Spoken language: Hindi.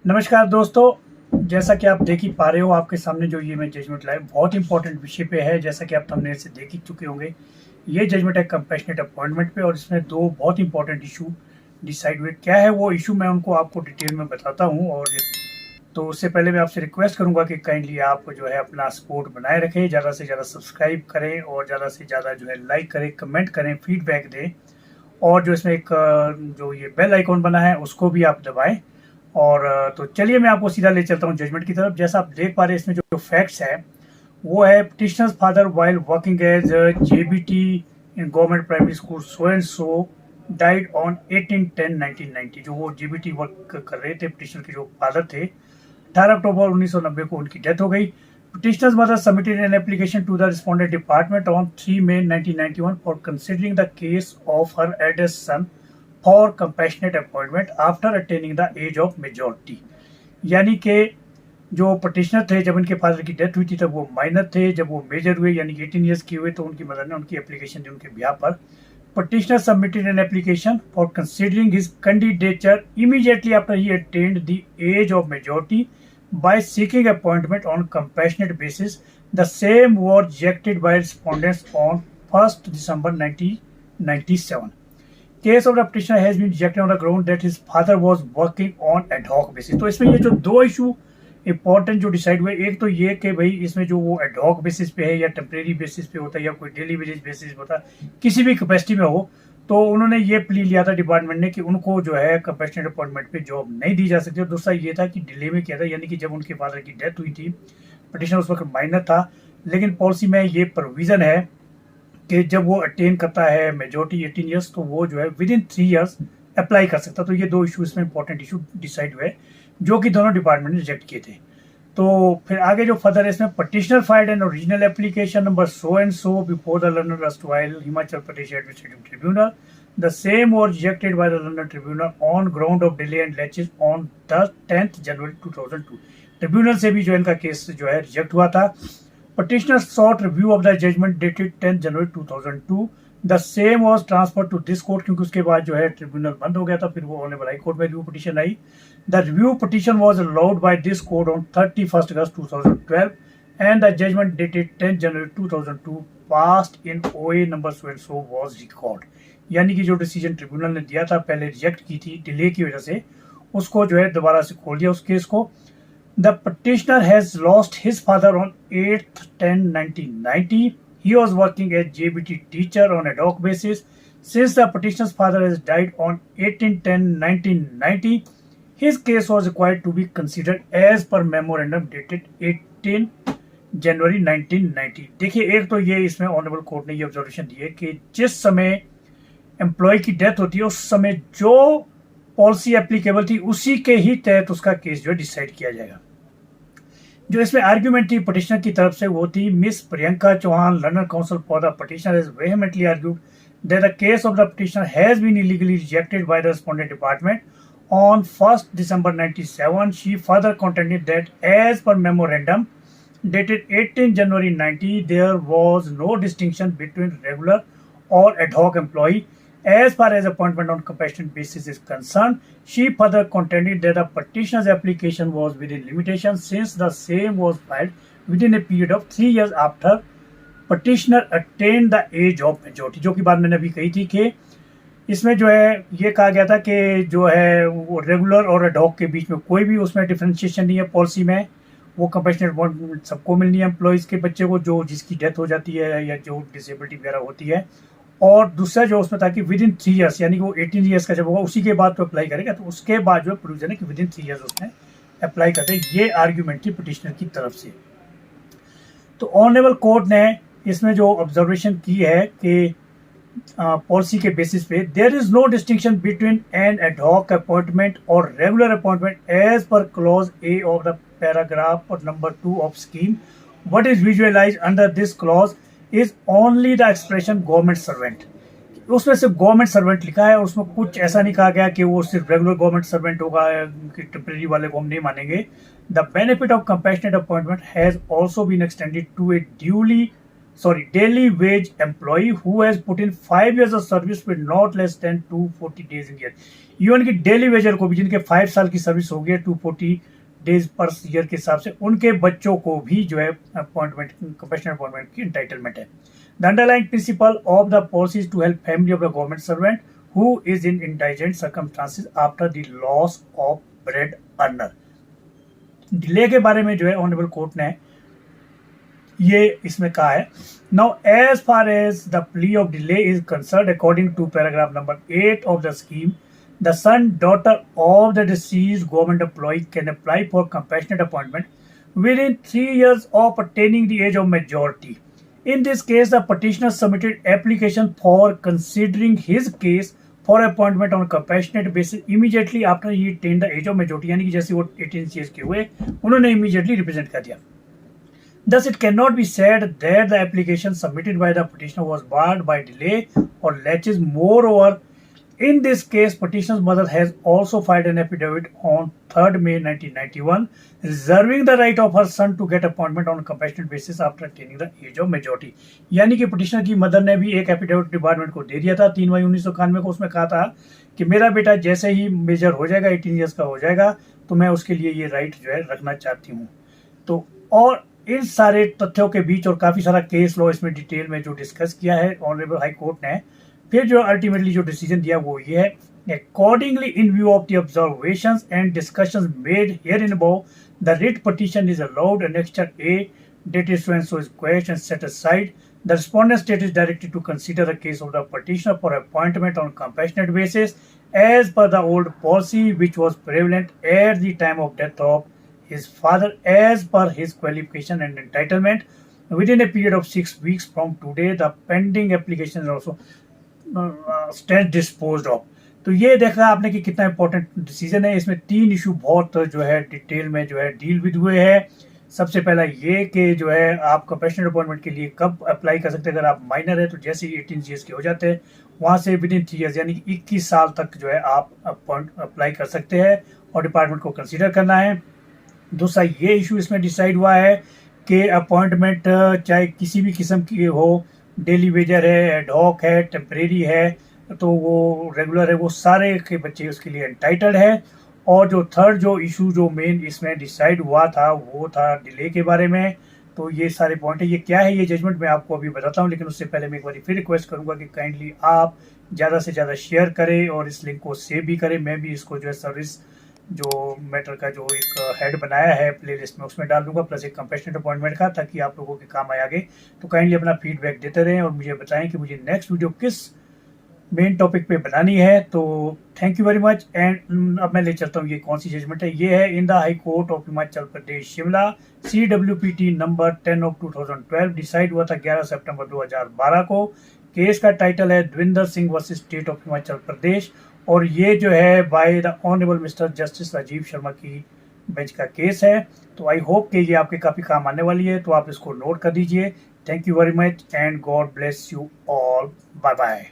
नमस्कार दोस्तों, जैसा कि आप देख ही पा रहे हो आपके सामने जो ये मैं जजमेंट लाइव बहुत इंपॉर्टेंट विषय पे है। जैसा कि आप थंबनेल से देख ही चुके होंगे, ये जजमेंट है कंपैशनेट अपॉइंटमेंट पे और इसमें दो बहुत इंपॉर्टेंट इशू डिसाइड हुए। क्या है वो इशू, मैं उनको आपको डिटेल में बताता हूँ। और तो उससे पहले मैं आपसे रिक्वेस्ट करूंगा कि काइंडली आप जो है अपना सपोर्ट बनाए रखें, ज़्यादा से ज़्यादा सब्सक्राइब करें और ज़्यादा से ज़्यादा जो है लाइक करें, कमेंट करें, फीडबैक दें। और जो इसमें एक जो ये बेल आइकॉन बना है उसको भी आप दबाएं। और तो चलिए मैं आपको सीधा ले चलता हूँ जजमेंट की तरफ। जैसा आप देख पा रहे हैं इसमें जो फैक्ट्स है वो है petitioner's father while working as JBT in government primary school so and so died on 18/10/1990। जो वो जेबीटी वर्क कर रहे थे, पिटिशनर के जो फादर थे, 18 अक्टूबर 1990 को उनकी डेथ हो गई। Petitioner's mother submitted an application to the respondent department on 3 May 1991 for considering the case of her eldest son for compassionate appointment after attaining the age of majority। यानी कि जो पटिशनर थे, जब उनके फादर की डेथ हुई थी तब वो माइनर थे। जब वो मेजर हुए यानी 18 ईयर्स के हुए तो उनकी मदर ने उनकी एप्लीकेशन दी उनके बिहाफ पर। Petitioner submitted an application for considering his candidature immediately after he attained the age of majority by seeking appointment on compassionate basis. The same was rejected by respondents on 1st December 1997. Case of the petitioner has been rejected on the ground that his father was working on ad hoc basis। तो इसमें ये जो दो इशू इंपॉर्टेंट जो डिसाइड हुए, एक तो ये कि भाई इसमें जो वो एड हॉक बेसिस पे है या टेम्परेरी बेसिस पे होता है या कोई डेली वेजेस बेसिस पे होता है, किसी भी कैपेसिटी में हो, तो उन्होंने ये प्ली लिया था डिपार्टमेंट ने कि उनको जो है कंपैशनेट अपॉइंटमेंट पे जॉब नहीं दी जा सकती। और दूसरा ये था कि डिले में किया था, यानी कि जब उनके फादर की डेथ हुई थी, पिटिशनर उस वक्त माइनर था, लेकिन पॉलिसी में ये प्रोविजन है कि जब वो अटेन करता है मेजोरिटी 18 ईयर्स तो वो जो है विद इन 3 ईयर्स अप्लाई कर सकता। तो ये दो इशू इसमें इंपॉर्टेंट इशू डिसाइड हुए जो कि दोनों डिपार्टमेंट ने रिजेक्ट किए थे। तो फिर आगे जो फर्दर है इसमें petitioner filed an original application number so and so before the London erstwhile Himachal Pradesh administrative tribunal. The same was rejected by the London Tribunal on ground of delay and laches on the 10th January 2002। Tribunal से भी जो इनका केस जो है रिजेक्ट हुआ था। Petitioner sought review of the judgment dated 10 January 2002। The same was transferred to this court क्योंकि उसके बाद जो है ट्रिब्यूनल बंद हो गया था, फिर वो ऑनरेबल हाई कोर्ट में review petition I. The review petition was allowed by this court on 31st August 2012 and the judgment dated 10 January 2002 passed in OA number so and so was recalled। यानी कि जो डिसीजन ट्रिब्यूनल ने दिया था, पहले रिजेक्ट की थी डिले की वजह से, उसको जो है दोबारा से खोल दिया उस केस को। The petitioner has lost his father on 8/10/1990। He was working as JBT teacher on ad hoc basis. Since the petitioner's father has died on 18/10/1990, his case was required to be considered as per memorandum dated 18 January 1990। देखिए, एक तो ये इसमें ऑनरेबल कोर्ट ने ये ऑब्जर्वेशन दी है कि जिस समय एम्प्लॉय की डेथ होती है उस समय जो पॉलिसी एप्लीकेबल थी उसी के ही तहत उसका केस जो है डिसाइड किया जाएगा। जो इसमें आर्ग्यूमेंट थी पटिशनर की तरफ से वो थी miss Priyanka Chauhan, London counsel for the petitioner has vehemently argued that the case of the petitioner has been illegally rejected by the respondent department on 1st December 97। She further contended that as per memorandum dated 18 January 90 there was no distinction between regular or ad hoc employee as far as appointment on compassionate basis is concerned। She further contended that the petitioner's application was within limitation since the same was filed within a period of 3 years after petitioner attained the age of majority। जो की बात मैंने अभी कही थी कि इसमें जो है ये कहा गया था कि जो है वो रेगुलर और एड हॉक के बीच में कोई भी उसमें डिफ्रेंशिएशन नहीं है पॉलिसी में। वो कंपैशनेट अपॉइंटमेंट सबको मिलनी है, एम्प्लॉयज़ के बच्चे को जो जिसकी डेथ हो जाती है या जो डिसेबिलिटी वगैरह होती है। और दूसरा जो उसमें था कि विद इन 3 ईयर्स, यानी कि वो 18 ईयर्स का जब होगा उसी के बाद तो अप्लाई करेगा, तो उसके बाद जो प्रोविजन है कि विद इन 3 ईयर्स उसने अप्लाई करते। ये आर्ग्यूमेंट थी पिटिशनर की तरफ से। तो ऑनरेबल कोर्ट ने इसमें जो ऑब्जर्वेशन की है कि पॉलिसी के बेसिस पे there is no distinction between an ad hoc appointment और regular appointment as per clause A of the paragraph number 2 of scheme. What is visualised under this clause is only the expression government servant. उसमें सिर्फ गवर्नमेंट सर्वेंट लिखा है, उसमें कुछ ऐसा नहीं कहा गया कि वो सिर्फ रेगुलर गवर्नमेंट सर्वेंट होगा कि टेम्परेरी वाले को हम नहीं मानेंगे। The benefit of compassionate appointment has also been extended to a duly daily wage employee who has put in 5 years of service with not less than 240 days in year. Even की डेली वेजर को भी जिनके 5 साल की सर्विस हो गई 240 डेज पर ईयर के हिसाब से उनके बच्चों को भी जो है अपॉइंटमेंट कंपैशनेट अपॉइंटमेंट की एंटाइटलमेंट है. The underlying principle of the policy is to help family of the government servant who is in indigent circumstances after the loss of bread earner. Delay के बारे में जो है ऑनरेबल कोर्ट ने ये इसमें कहा है. Now as far as the plea of delay is concerned according to paragraph number 8 of the scheme, the son daughter of the deceased government employee can apply for compassionate appointment within 3 years of attaining the age of majority. In this case, the petitioner submitted application for considering his case for appointment on compassionate basis immediately after he attained the age of majority. यानी कि जैसे वो 18 years के हुए उन्होंने immediately represent कर दिया. Thus, it cannot be said that the application submitted by the petitioner was barred by delay or laches. Moreover, in this case, petitioner's mother has also filed an affidavit on 3rd May 1991 reserving the right of her son to get appointment on a compassionate basis after attaining the age of majority. यानी कि petitioner की मदर ने भी एक एफिडेविट डिपार्टमेंट को दे दिया था 3 मई 1991 को. उसमें कहा था कि मेरा बेटा जैसे ही मेजर हो जाएगा 18 ईयर्स का हो जाएगा तो मैं उसके लिए ये राइट जो है रखना चाहती हूँ. तो और इन सारे तथ्यों के बीच और काफी सारा केस लॉ इसमें डिटेल में जो डिस्कस किया है ऑनरेबल हाई कोर्ट ने, फिर जो अल्टीमेटली जो डिसीजन दिया वो ये है. Accordingly, in view of the observations and discussions made herein above, the writ petition is allowed annexure A, dated so and so is quashed and set aside. The respondent state is directed to consider the case of the petitioner for appointment on compassionate basis as per the old policy which was prevalent at the time of death of his father as per his qualification and entitlement within a period of 6 weeks from today. The pending application is also stands disposed of. तो ये देखा आपने कि कितना इंपॉर्टेंट डिसीजन है. इसमें 3 इशू बहुत जो है डिटेल में जो है डील विद हुए हैं. सबसे पहला ये कि जो है आप कंपैशनेट अपॉइंटमेंट के लिए कब अप्लाई कर सकते हैं. अगर आप माइनर है तो जैसे ही 18 ईयर्स के हो जाते हैं वहाँ से विदिन 3 ईयर्स यानी कि 21 साल तक जो है आप अप्लाई कर सकते हैं और डिपार्टमेंट को कंसिडर करना है. दूसरा ये इशू इसमें डिसाइड हुआ है कि अपॉइंटमेंट चाहे किसी भी किस्म की हो, डेली वेजर है, एडहॉक है, टेम्परेरी है, तो वो रेगुलर है, वो सारे के बच्चे उसके लिए एंटाइटल्ड है. और जो थर्ड जो इशू जो मेन इसमें डिसाइड हुआ था वो था डिले के बारे में. तो ये सारे पॉइंट है. ये क्या है ये जजमेंट मैं आपको अभी बताता हूँ, लेकिन उससे पहले मैं एक बार फिर रिक्वेस्ट करूंगा कि काइंडली आप ज़्यादा से ज़्यादा शेयर करें और इस लिंक को सेव भी करें. मैं भी इसको जो है सर्विस जो मैटर का जो एक हेड बनाया है प्लेलिस्ट में उसमें डाल दूंगा, प्लस एक कंपैशनेट अपॉइंटमेंट का, ताकि आप लोगों के काम आए आगे. तो काइंडली अपना फीडबैक देते रहें और मुझे बताएं कि मुझे नेक्स्ट वीडियो किस मेन टॉपिक पे बनानी है. तो thank you very much. And अब मैं ले चलता हूँ ये कौन सी जजमेंट है. ये है in the high court of Himachal Pradesh Shimla CWPT number 10 of 2012. Decide हुआ था 11 सितंबर 2012 को. केस का टाइटल है Dwinder Singh versus state of Himachal Pradesh और ये जो है by the honourable mister justice Rajiv Sharma की बेंच का केस है. तो आई होप कि ये आपके काफ़ी काम आने वाली है, तो आप इसको नोट कर दीजिए. Thank you very much and God bless you all. Bye bye.